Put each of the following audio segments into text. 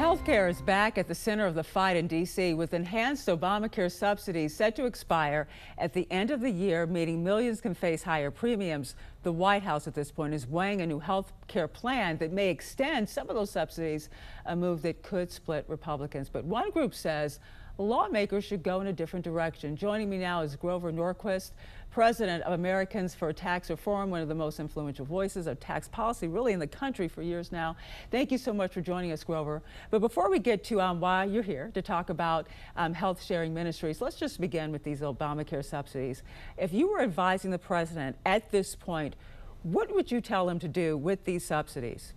Healthcare is back at the center of the fight in D.C. with enhanced Obamacare subsidies set to expire at the end of the year, meaning millions can face higher premiums. The White House at this point is weighing a new health care plan that may extend some of those subsidies, a move that could split Republicans. But one group says lawmakers should go in a different direction. Joining me now is Grover Norquist, president of Americans for Tax Reform, one of the most influential voices of tax policy really in the country for years now. Thank you so much for joining us, Grover. But before we get to why you're here to talk about health sharing ministries, let's just begin with these Obamacare subsidies. If you were advising the president at this point, what would you tell him to do with these subsidies?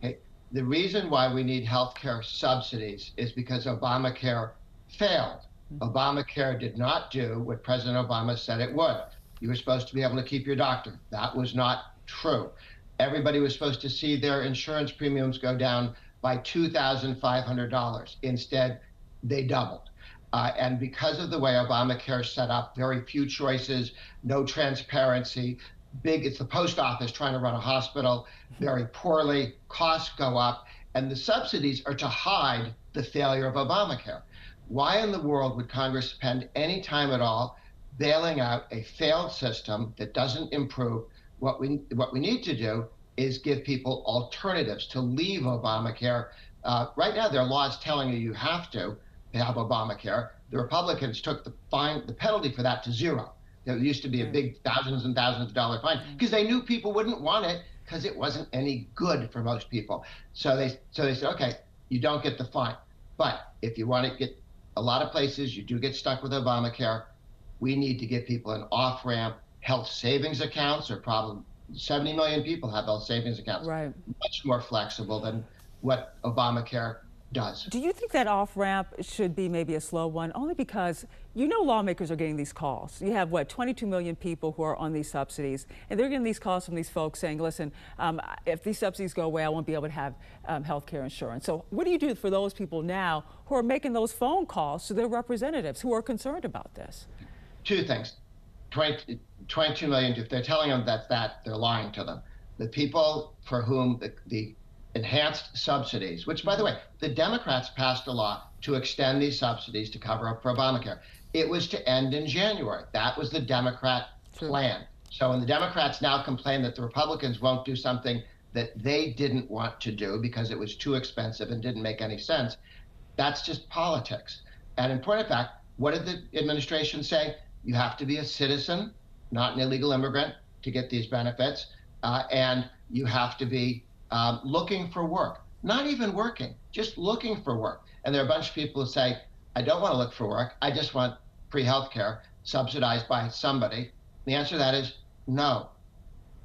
Okay. The reason why we need health care subsidies is because Obamacare failed. Obamacare did not do what President Obama said it would. You were supposed to be able to keep your doctor. That was not true. Everybody was supposed to see their insurance premiums go down by $2,500. Instead, they doubled. And because of the way Obamacare is set up, very few choices, no transparency, it's the post office trying to run a hospital very poorly, costs go up, and the subsidies are to hide the failure of Obamacare. Why in the world would Congress spend any time at all bailing out a failed system that doesn't improve? What we need to do is give people alternatives to leave Obamacare. Right now, there are laws telling you have to have Obamacare. The Republicans took the penalty for that to zero. There used to be a big thousands and thousands of dollar fine because they knew people wouldn't want it because it wasn't any good for most people. So they said, okay, you don't get the fine. But if you want to get a lot of places, you do get stuck with Obamacare. We need to give people an off-ramp. Health savings accounts are probably 70 million people have health savings accounts. Right. Much more flexible than what Obamacare does. Do you think that off-ramp should be maybe a slow one? Only because you know lawmakers are getting these calls. You have, 22 million people who are on these subsidies, and they're getting these calls from these folks saying, listen, if these subsidies go away, I won't be able to have health care insurance. So what do you do for those people now who are making those phone calls to their representatives who are concerned about this? Two things. 22 million, if they're telling them that, they're lying to them. The people for whom the enhanced subsidies, which, by the way, the Democrats passed a law to extend these subsidies to cover up for Obamacare. It was to end in January. That was the Democrat plan. So when the Democrats now complain that the Republicans won't do something that they didn't want to do because it was too expensive and didn't make any sense, that's just politics. And in point of fact, what did the administration say? You have to be a citizen, not an illegal immigrant, to get these benefits, and you have to be looking for work, not even working, just looking for work. And there are a bunch of people who say, I don't want to look for work. I just want free health care subsidized by somebody. The answer to that is no.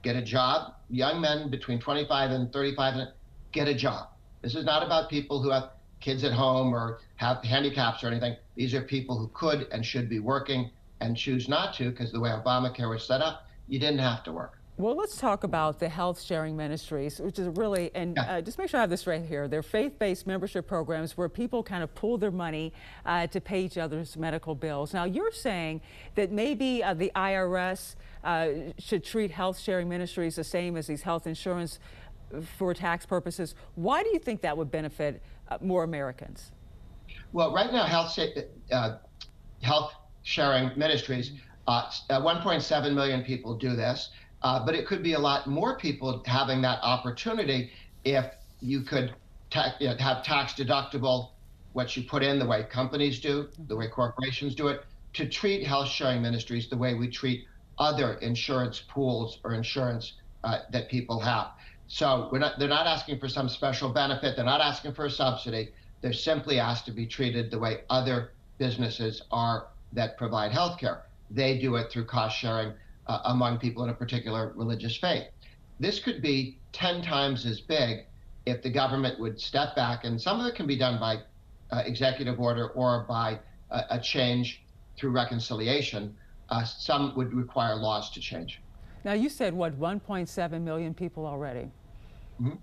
Get a job. Young men between 25 and 35, get a job. This is not about people who have kids at home or have handicaps or anything. These are people who could and should be working and choose not to because the way Obamacare was set up, you didn't have to work. Well, let's talk about the health sharing ministries, which is really, and just make sure I have this right here. They're faith-based membership programs where people kind of pool their money to pay each other's medical bills. Now, you're saying that maybe the IRS should treat health sharing ministries the same as these health insurance for tax purposes. Why do you think that would benefit more Americans? Well, right now, health sharing ministries, 1.7 million people do this. But it could be a lot more people having that opportunity if you could have tax deductible what you put in the way companies do, the way corporations do it, to treat health sharing ministries the way we treat other insurance pools or insurance that people have. So they're not asking for some special benefit. They're not asking for a subsidy. They're simply asked to be treated the way other businesses are that provide health care. They do it through cost sharing among people in a particular religious faith. This could be 10 times as big if the government would step back, and some of it can be done by executive order or by a change through reconciliation. Some would require laws to change. Now, you said, 1.7 million people already? Mm-hmm.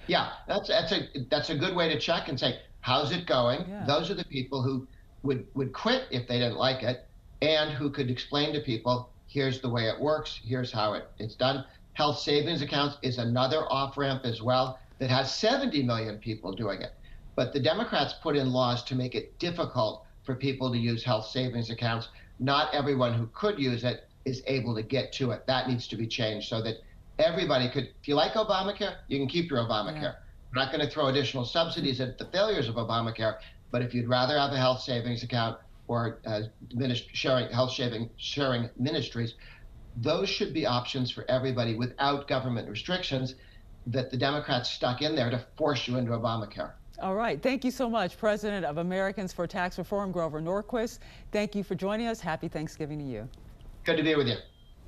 Yeah, that's a good way to check and say, how's it going? Yeah. Those are the people who would quit if they didn't like it and who could explain to people, here's the way it works, here's how it's done. Health savings accounts is another off-ramp as well that has 70 million people doing it. But the Democrats put in laws to make it difficult for people to use health savings accounts. Not everyone who could use it is able to get to it. That needs to be changed so that everybody could, if you like Obamacare, you can keep your Obamacare. Yeah. We're not going to throw additional subsidies at the failures of Obamacare, but if you'd rather have a health savings account or sharing ministries, those should be options for everybody without government restrictions that the Democrats stuck in there to force you into Obamacare. All right. Thank you so much, President of Americans for Tax Reform, Grover Norquist. Thank you for joining us. Happy Thanksgiving to you. Good to be with you.